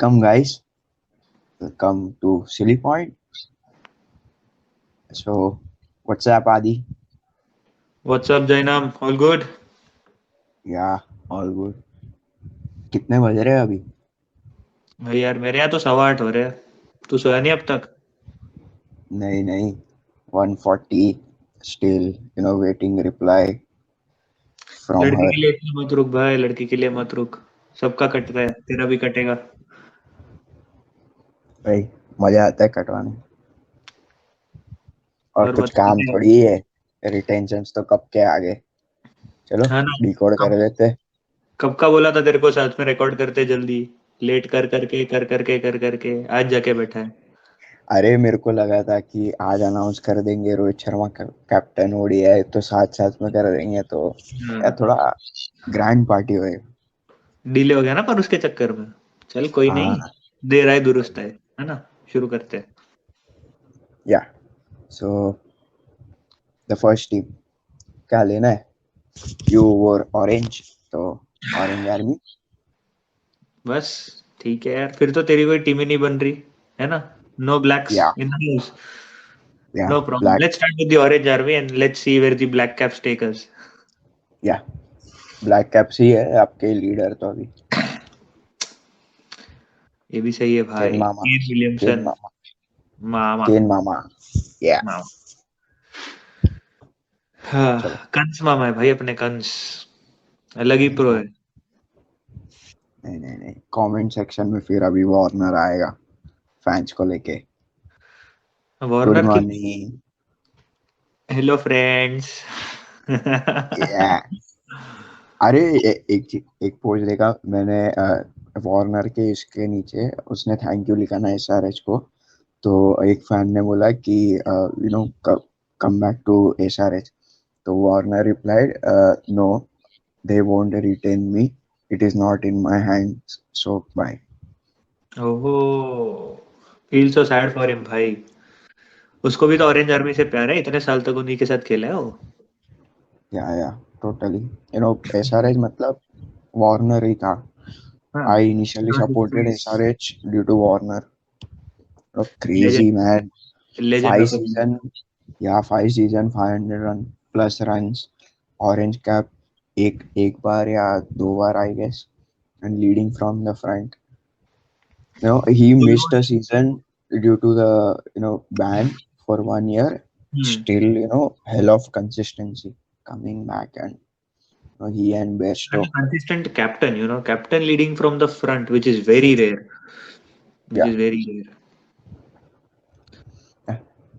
Welcome, guys. Welcome to Silly Point. So, what's up, Adi? What's up, Jainam? All good? Yeah, all good. कितने बज रहे हैं अभी? भाई यार मेरे यहाँ तो 8:15 हो रहे हैं। तू सोया नहीं अब तक? नहीं नहीं 140 still waiting reply from लड़की her. के लिए इतना मत रुक भाई, लड़की के लिए मत रुक। सबका कटता है, तेरा भी कटेगा। भाई मजा आता है कटवाने और और कुछ बता काम तुझे। थोड़ी है. रिटेंशंस तो कब के आगे. चलो हाँ ना। डिकोड कब कर देते हैं. कब का बोला था तेरे को साथ में रिकॉर्ड करते जल्दी। लेट कर करके आज जाके बैठा है। अरे मेरे को लगा था कि आज अनाउंस कर देंगे रोहित शर्मा कैप्टन ओडीआई तो साथ साथ में कर देंगे तो यार हाँ। थोड़ा ग्रैंड पार्टी होए. डिले हो गया ना पर उसके चक्कर में। चल कोई नहीं। हाँ. देर आए दुरुस्त है ना। शुरू करते हैं। या सो द फर्स्ट टीम क्या लेना है. यू और ऑरेंज तो ऑरेंज आर्मी. बस ठीक है यार, फिर तो तेरी कोई टीम ही नहीं बन रही है ना। नो ब्लैक्स या इन द न्यूज। या No problem. Black. Let's start with the Orange Army and let's see where the Black Caps take us. या ब्लैक कैप्स ही है आपके लीडर तो अभी. ये भी सही है केन भाई, मामा. केन केन विलियमसन। मामा. मामा। केन मामा. या मामा। हाँ। चलो. कंस मामा है भाई, अपने कंस। अलग ही प्रो है। नहीं नहीं नहीं कमेंट सेक्शन में फिर अभी वार्नर आएगा फैंस को लेके. गुड वार्नर की। मॉर्निंग. Hello friends. या अरे एक पोस्ट देखा मैंने वार्नर के इसके नीचे उसने थैंक यू लिखा ना एसआरएच को. तो एक फैन ने बोला कि कम बैक टू एसआरएच. तो Warner replied no they won't retain me. It is not in my hands. So bye. ओहो। Feel so sad for him भाई। उसको भी तो ऑरेंज आर्मी से प्यार है, इतने साल तक उन्हीं के साथ खेला है वो। Yeah, totally. SRH मतलब Warner ही था. हाँ। I initially supported SRH due to Warner. Crazy legend. man. Legend Five of. season, yeah, 5 season, 500 run plus runs. Orange cap एक बार या दो बार I guess, and leading from the front. He missed a season due to the ban for 1 year. Still, hell of consistency coming back, and he and And a Besto. consistent captain, captain leading from the front, which is very rare. Which Yeah. is very rare.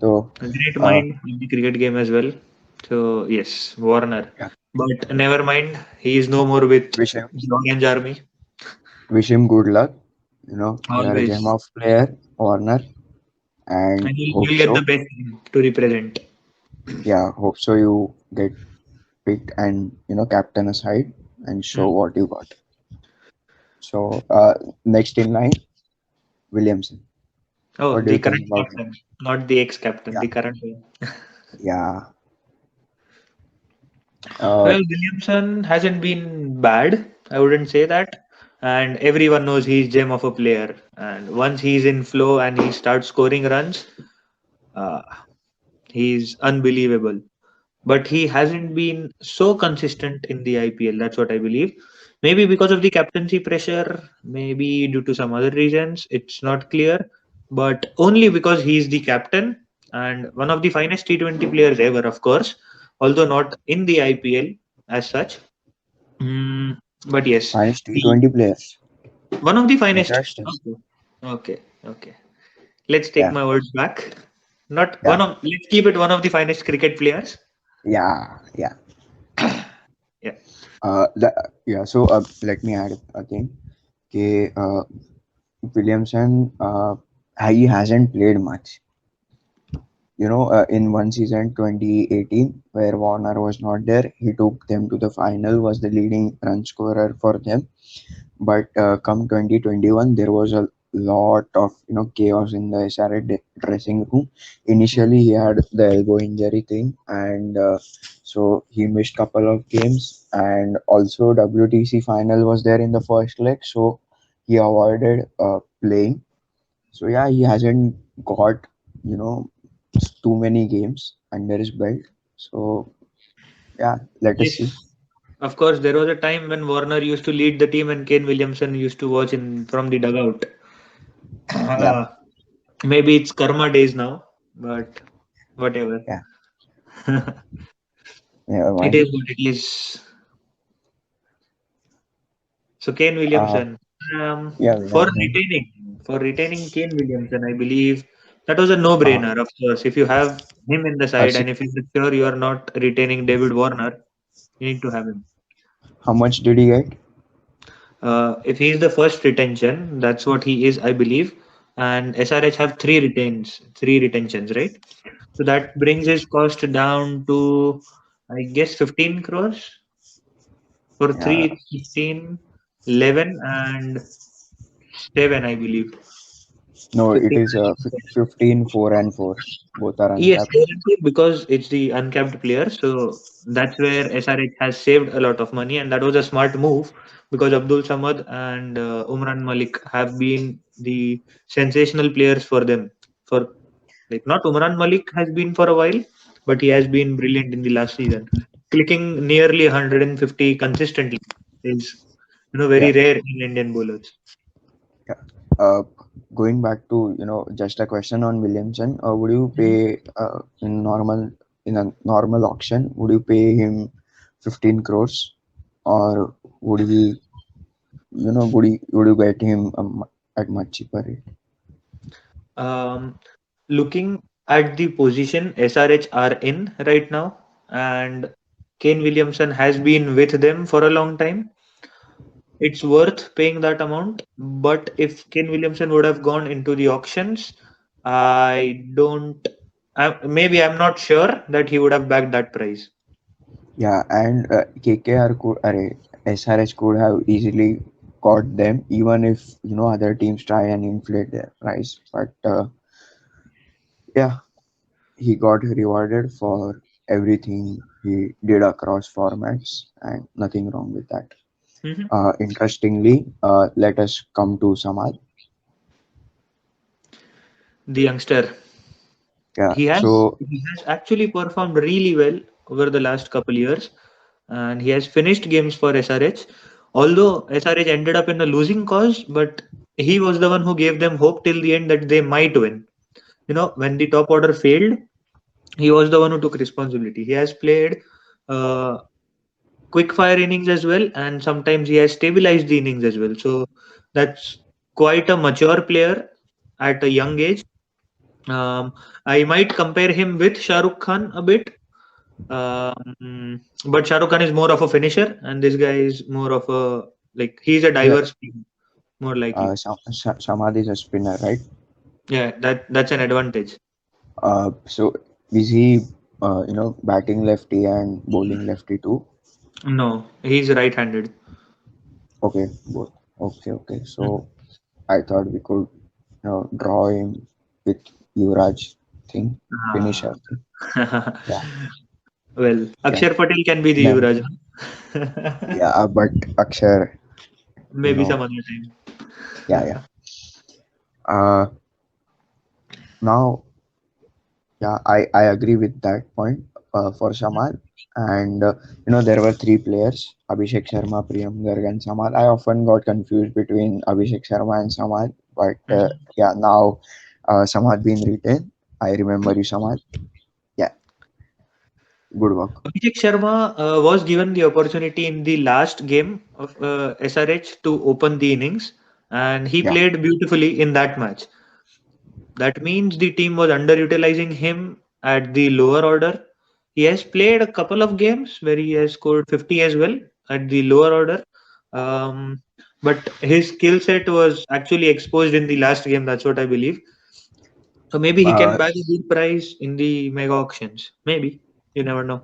So, A great uh, mind in the cricket game as well. So yes, Warner. yeah, But never mind, he is no more with wish him the Orange Army. wish him good luck. You are a gem Always. of player, Warner, and And hope he'll get the so. best to represent. Yeah, hope so. You get picked and captain aside and show Hmm. what you got. So, next in line, Williamson. Oh, What do the you think current about him? captain, not the ex-captain, Yeah, the current one. yeah. Uh, Well, Williamson hasn't been bad. I wouldn't say that. And everyone knows he's gem of a player. And once he's in flow and he starts scoring runs, uh, he's unbelievable. But he hasn't been so consistent in the IPL. That's what I believe. Maybe because of the captaincy pressure, maybe due to some other reasons. It's not clear. But only because he's the captain and one of the finest T20 players ever, of course, although not in the IPL as such. But yes, finest he, T20 players. one of the finest. Interesting. Okay, okay, okay. Let's take Yeah, my words back. Not one yeah, of. Let's keep it one of the finest cricket players. yeah, yeah. Yeah. Yeah. So let me add again. Okay, Williamson, he hasn't played much. In one season, 2018, where Warner was not there, he took them to the final, was the leading run scorer for them. But come 2021, there was a lot of chaos in the SRA dressing room. Initially, he had the elbow injury thing, and so he missed couple of games. And also, WTC final was there in the first leg, so he avoided playing. So yeah, he hasn't got, you know, too many games under his belt. So yeah, let us see. Yes, of course. There was a time when Warner used to lead the team and Kane Williamson used to watch in from the dugout. Yeah, Maybe it's karma days now, but whatever. yeah, never It mind. is what it is. So Kane Uh, Williamson, yeah, for Williamson. retaining Kane Williamson, I believe that was a Uh, no-brainer. Of course, if you have him in the side Arsi, and if you're sure you are not retaining David Warner, you need to have him. how much did he get? If he is the first retention, that's what he is, I believe. And SRH have three retentions, right? So that brings his cost down to, I guess, 15 crores for Yeah, three, 15, 11, and 7, I believe. no, it 15. is 15, 4 and 4. Both are Yes, uncapped. guaranteed because it's the uncapped player. So that's where SRH has saved a lot of money, and that was a smart move because Abdul Samad and Umran Malik have been the sensational players for them. For like not Umran Malik has been for a while, but he has been brilliant in the last season, clicking nearly 150 consistently is Yeah, very rare in Indian bowlers. yeah. Uh, Going back to, just a question on Williamson. Would you pay in a normal auction? Would you pay him 15 crores, or would he, would you get him at much cheaper rate? Um, Looking at the position SRH are in right now, and Kane Williamson has been with them for a long time, it's worth paying that amount. But if Kane Williamson would have gone into the auctions, I don't. Maybe I'm not sure that he would have backed that price. Yeah, and KKR could, SRH could have easily got them, even if other teams try and inflate their price. But yeah, he got rewarded for everything he did across formats, and nothing wrong with that. Mhm. Interestingly, let us come to Samad. The youngster, Yeah, he has so he has actually performed really well over the last couple years, and he has finished games for SRH. Although SRH ended up in a losing cause, but he was the one who gave them hope till the end that they might win. When the top order failed, he was the one who took responsibility. He has played uh, quick fire innings as well, and sometimes he has stabilized the innings as well. So that's quite a mature player at a young age. Um, I might compare him with Shah Rukh Khan a bit, but Shah Rukh Khan is more of a finisher, and this guy is more of a like he's a yeah, diverse player, more likely. Samad is a spinner, right? Yeah, that's an advantage. So is he, batting lefty and bowling lefty too? No, he's right-handed. Okay, both. Okay, okay. So I thought we could, draw him with Yuvraj thing, finisher Ah. thing. Yeah, Well, yeah. Akshar Patel can be the Then Yuvraj. yeah, but Akshar, you Maybe know, some other time. yeah, yeah. Uh, Now, yeah, I agree with that point for Samad. And there were three players: Abhishek Sharma, Priyam Garg, and Samad. I often got confused between Abhishek Sharma and Samad, but Mhm. yeah, now Samad being retained, I remember you, Samad. Yeah, good work. Abhishek Sharma was given the opportunity in the last game of SRH to open the innings, and he Yeah, played beautifully in that match. That means the team was underutilizing him at the lower order. He has played a couple of games where he has scored 50 as well at the lower order. Um, but his skill set was actually exposed in the last game. That's what I believe. So maybe he can uh, bag a good price in the mega auctions. Maybe. You never know.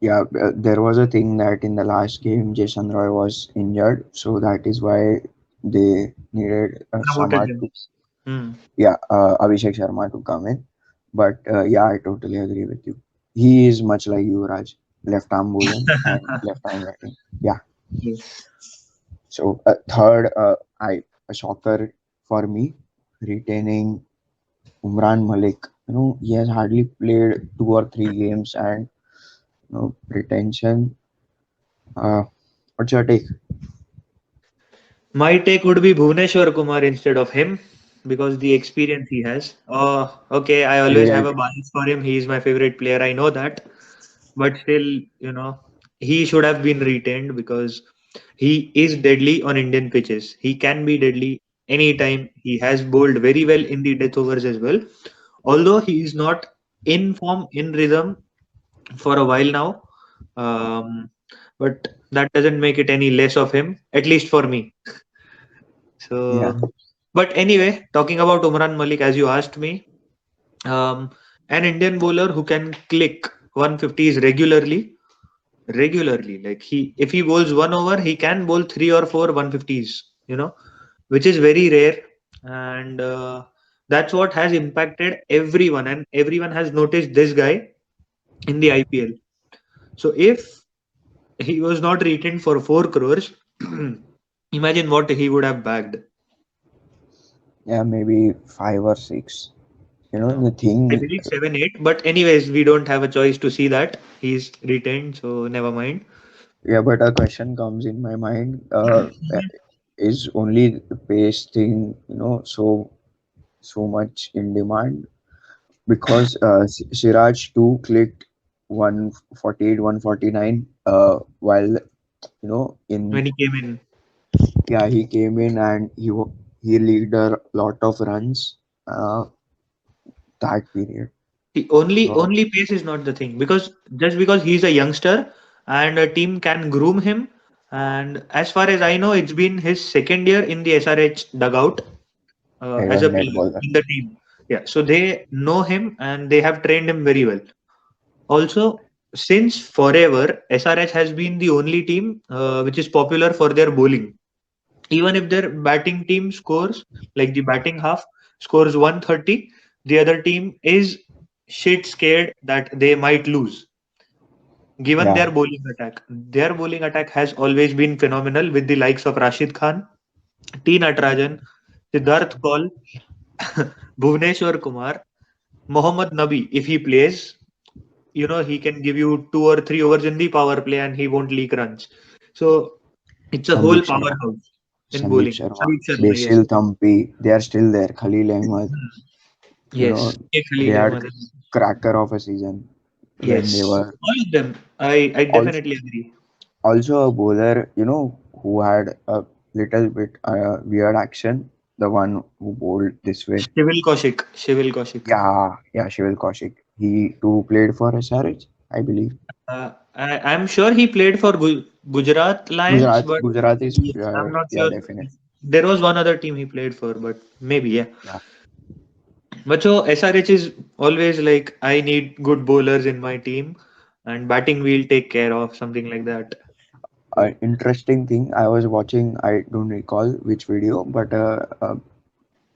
yeah. There was a thing that in the last game, Jason Roy was injured, so that is why they needed Promoted Samad him. to, Hmm. yeah, Abhishek Sharma to come in. But yeah, I totally agree with you. He is much like Yuvraj, left arm bowling and left arm batting. Yeah. Yes. So third, a shocker for me, retaining Umran Malik. He has hardly played 2 or 3 games, and retention. Uh, what's your take? My take would be Bhuvneshwar Kumar instead of him because the experience he has. Okay, I always Yeah, have a bias for him. He is my favorite player. I know that, but still, you know, he should have been retained because he is deadly on Indian pitches. He can be deadly anytime. He has bowled very well in the death overs as well. Although he is not in form, in rhythm for a while now, um, but that doesn't make it any less of him, at least for me. yeah, So, but anyway, talking about Umran Malik, as you asked me, um, an Indian bowler who can click 150s regularly. Like if he bowls 1 over, he can bowl 3 or 4 150s. Which is very rare, and that's what has impacted everyone, and everyone has noticed this guy in the IPL. So if he was not retained for 4 crores, imagine what he would have bagged. yeah. Maybe 5 or 6. No, The I thing. believe 7, 8. But anyways, we don't have a choice to see that he's retained, so never mind. Yeah, but a question comes in my mind. Is only the pace thing, so much in demand? Because Siraj too clicked 148, 149. While in When he came in, yeah, he came in and he leaked a lot of runs. That period. the only So only pace is not the thing, because just because he's a youngster and a team can groom him. And as far as I know, it's been his second year in the SRH dugout I as a run that player bowler. in the team. Yeah, so they know him and they have trained him very well. Also, since forever, SRH has been the only team which is popular for their bowling. Even if their batting team scores, like the batting half scores 130, the other team is shit scared that they might lose. Given Yeah, their bowling attack has always been phenomenal with the likes of Rashid Khan, T. Natarajan, Siddharth Kaul, Bhuvneshwar Kumar, Mohammad Nabi. If he plays, he can give you 2 or 3 overs in the power play and he won't leak runs. So it's a whole Sandeep Sharma, powerhouse in Sandeep bowling. Sharma, Sandeep Sharma, yes. Basil Thampi, they are still there. Khalil Ahmed, you know, Yes. K. they Khalil had Ahmed. cracker of a season when they Yes. were All of them. I also definitely agree. also a bowler, who had a little bit weird action. The one who bowled this way. Shivil Kaushik. Shivil Kaushik. Yeah, Shival Kaushik. He too played for SRH, I believe. I'm sure he played for Gujarat Lions, but Gujarat is yes, I'm not yeah, sure. definitely. There was one other team he played for, but maybe, yeah. Yeah. But so SRH is always like, I need good bowlers in my team, and batting we'll take care of, something like that. So, Interesting thing I was watching. I don't recall which video, but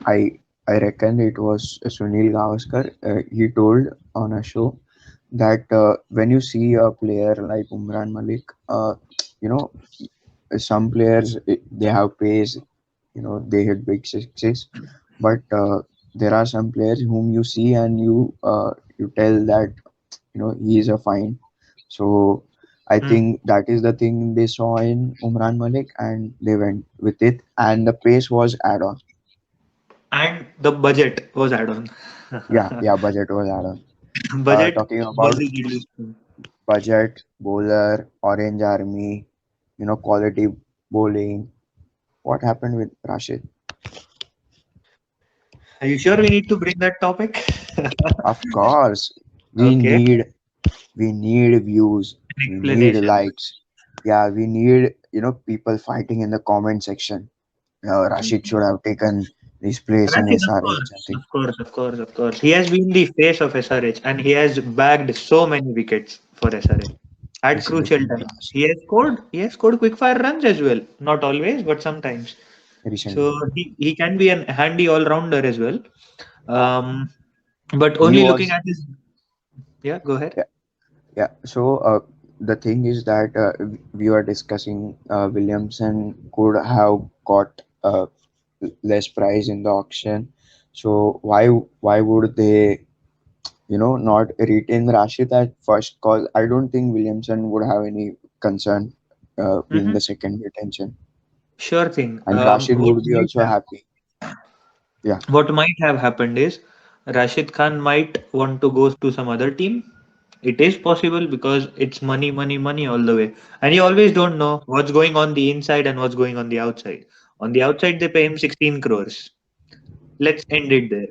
I I reckon it was Sunil Gavaskar. He told on a show that when you see a player like Umran Malik, you know, some players they have pace, they hit big sixes, but there are some players whom you see and you tell that he is a fine. So I hmm. think that is the thing they saw in Umran Malik and they went with it, and the pace was add on. And the budget was add-on. Yeah, budget was add on. Budget Talking was about the deadliest thing. budget, bowler, Orange Army, quality bowling. What happened with Rashid? Are you sure we need to bring that topic? Of course, we Okay, need we need views, an we need explanation. likes. Yeah, we need people fighting in the comment section. Rashid should have taken this place in Rashid, of SRH. I course, think of course, of course, of course. He has been the face of SRH and he has bagged so many wickets for SRH at he's crucial second times. class He has scored quick fire runs as well. Not always, but sometimes. So recently. he can be an handy all rounder as well. Um, but He only looking was at his, yeah, go ahead. yeah, yeah. So the thing is that we were discussing Williamson could have got less price in the auction. So why would they not retain Rashid at first call? I don't think Williamson would have any concern being Mhm. the second retention, Sure thing. and Rashid would be also happy. Yeah, What might have happened is Rashid Khan might want to go to some other team. It is possible because it's money, money, money all the way. And you always don't know what's going on the inside and what's going on the outside. On the outside, they pay him 16 crores. Let's end it there.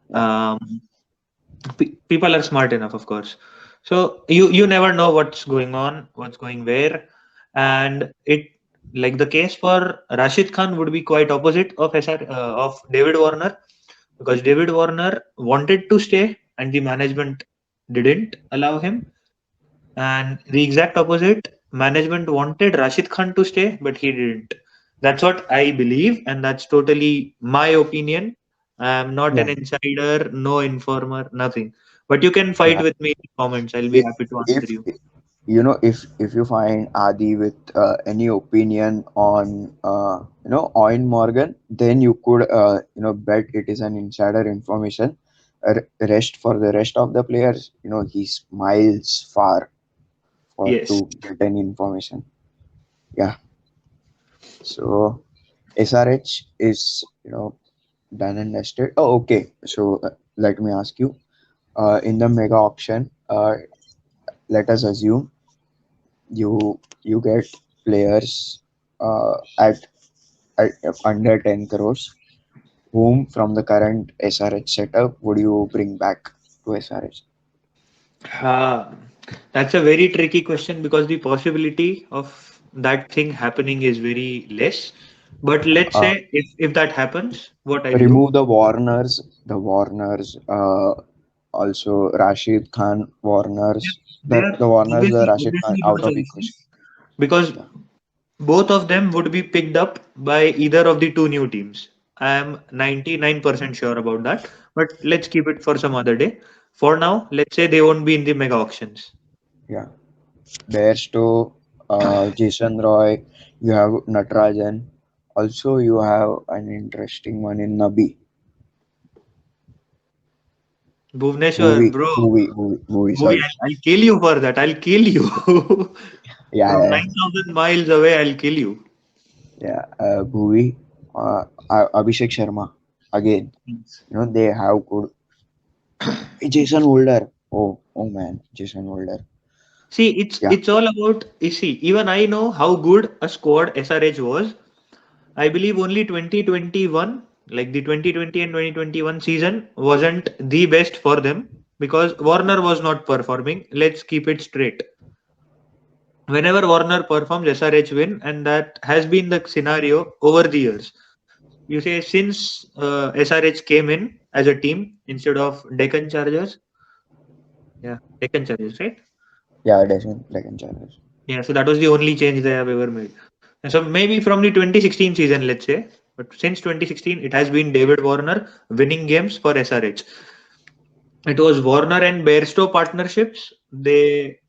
yeah, Um, People are smart enough, of course. So you never know what's going on, what's going where, and it like the case for Rashid Khan would be quite opposite of of David Warner, because David Warner wanted to stay and the management didn't allow him, and the exact opposite, management wanted Rashid Khan to stay but he didn't. That's what I believe, and that's totally my opinion. I'm not an yeah, insider, no informer, nothing. But you can fight yeah. with me in the comments. I'll be If happy to if answer you. if you find Adi with any opinion on Owen Morgan, then you could bet it is an insider information. Rest for the rest of the players, he's miles far for Yes. to get any information. Yeah. So SRH is done and dusted. Oh, okay. So let me ask you. In the mega auction, let us assume you get players at under 10 crores. Whom from the current SRH setup would you bring back to SRH? Uh, that's a very tricky question because the possibility of that thing happening is very less. But let's Uh, say if that happens, what I'll do. Remove the Warners, also Rashid Khan Warners, They the are the Warners, the Rashid Khan obviously no out of choices equation. because Yeah, both of them would be picked up by either of the two new teams. I am 99% sure about that, but let's keep it for some other day. For now, let's say they won't be in the mega auctions. yeah. Bairstow, Jason Roy, you have Natarajan. Also, you have an interesting one in Nabi. Bhuvneshwar, bro, Movie. movie, Sorry. I'll kill you for that. I'll kill you. Yeah, From yeah, 9,000 miles away, I'll kill you. yeah. Movie. Abhishek Sharma. Again, they have good. Jason Holder. Oh man, Jason Holder. See, it's Yeah, it's all about. You see, even I know how good a squad SRH was. I believe only 2021, like the 2020 and 2021 season, wasn't the best for them because Warner was not performing. Let's keep it straight. Whenever Warner performs, SRH win, and that has been the scenario over the years. You say since SRH came in as a team instead of Deccan Chargers, yeah, Deccan Chargers, right? yeah. Jason Dragon Chargers. Yeah, so that was the only change they have ever made. And so maybe from the 2016 season, let's say, but since 2016, it has been David Warner winning games for SRH. It was Warner and Bairstow partnerships. They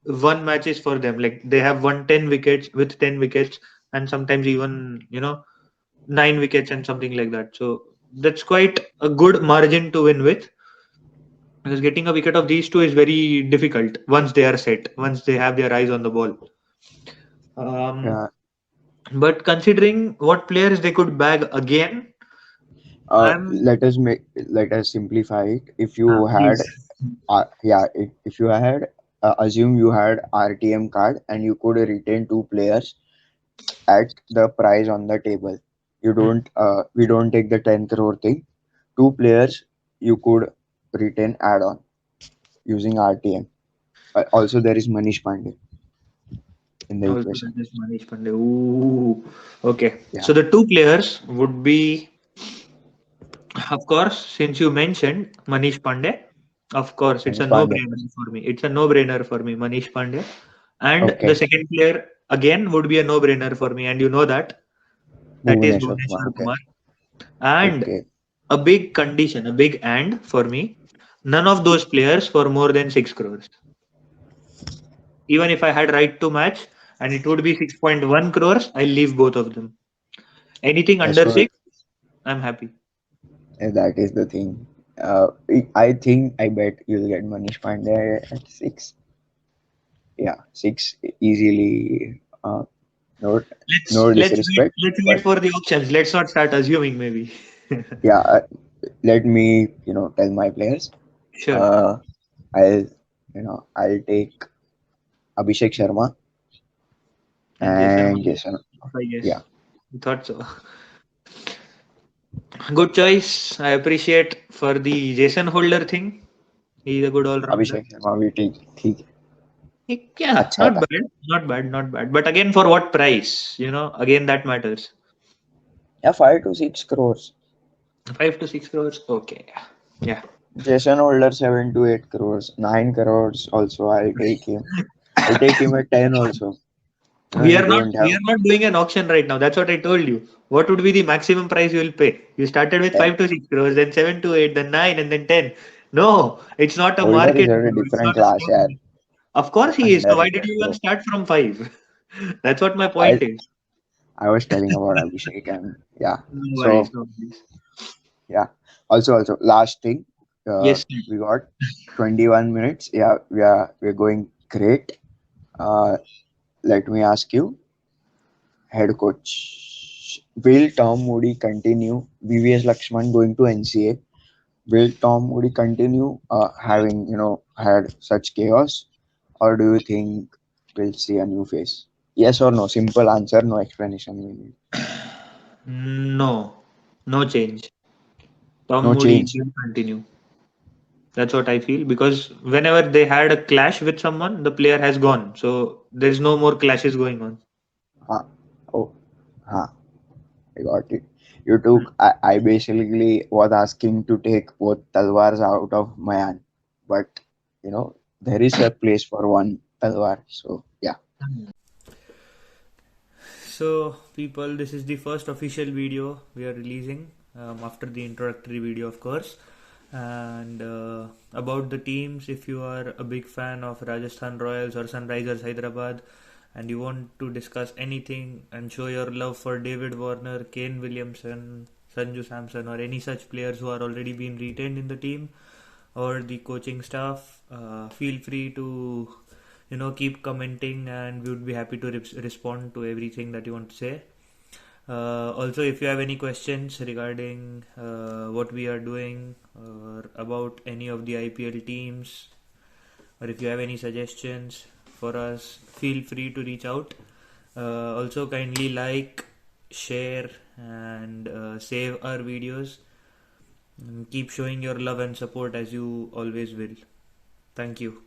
won matches for them. Like they have won 10 wickets with 10 wickets, and sometimes even 9 wickets and something like that. So that's quite a good margin to win with. Because getting a wicket of these two is very difficult once they are set, once they have their eyes on the ball. Um, Yeah. but considering what players they could bag again, I'm Let us simplify it. If you had, please. if you had, assume you had RTM card and you could retain two players at the price on the table. Hmm. We don't take the 10 crore thing. Two players you could retain add on using RTM. Also, there is Manish Pandey in the Also, equation. that is Manish Pandey. Ooh, okay. Yeah, So the two players would be, of course, since you mentioned Manish Pandey, of course, it's a Manish Pandey. no-brainer for me. It's a no-brainer for me, Manish Pandey. And the Okay, second player again would be a no-brainer for me, and you know that that is Bhuvaneshwar Kumar. Bhuvneshwar Okay, Kumar. And okay. a big condition, a big and for me, none of those players for more than 6 crores. even if I had right to match and it would be 6.1 crores, I'll leave both of them. Anything Yeah, under so 6, I'm happy. that is the thing. I think I bet you'll get Manish Pandey at 6. Yeah, 6 easily. No, Let's no let's wait disrespect, let's wait but for the options. Let's not start assuming maybe. yeah, let me tell my players. Sure. Uh, I'll take Abhishek Sharma And Jason and Holder, Jason. I guess. Yeah, I thought so. Good choice. I appreciate for the Jason Holder thing. He's a good all-rounder. Abhishek Sharma भी ठीक Yeah, अच्छा not था. bad, not bad, not bad. But again, for what price? Again that matters. Yeah, 5 to 6 crores. 5 to 6 crores. Okay. Yeah. Jason Holder 7 to 8 crores. 9 crores also. I'll take him. I'll take him at 10 also. We You are not don't we have are not doing an auction right now. That's what I told you. What would be the maximum price you will pay? You started with 10. 5 to 6 crores, then 7 to 8, then 9, and then 10. No, it's not a Holder is market, at a bro. It's different not a class, stock. yeah. Of course he is. So why did Underrated, you even bro. start from 5? That's what my I point is. I was telling about Abhishek and yeah. No worries, So no worries. yeah. Also last thing. Yes, We got 21 minutes. Yeah, we're going great. Let me ask you, head coach. Will Tom Moody continue? VVS Lakshman going to NCA. Will Tom Moody continue having had such chaos, or do you think we'll see a new face? Yes or no? Simple answer, no explanation. We need. no, no change. Tom No Moody change. will continue. That's what I feel because whenever they had a clash with someone, the player has gone. So there's no more clashes going on. Huh. Oh, huh. I got it. You took. I basically was asking to take both Talwars out of Mayan, but there is a place for one Talwar. So yeah. So, people, this is the first official video we are releasing after the introductory video, of course. And about the teams, if you are a big fan of Rajasthan Royals or Sunrisers Hyderabad and you want to discuss anything and show your love for David Warner, Kane Williamson, Sanju Samson, or any such players who are already been retained in the team or the coaching staff, feel free to keep commenting and we would be happy to respond to everything that you want to say. Also, if you have any questions regarding what we are doing or about any of the IPL teams, or if you have any suggestions for us, feel free to reach out. Also, kindly like, share, and save our videos. Keep showing your love and support as you always will. Thank you.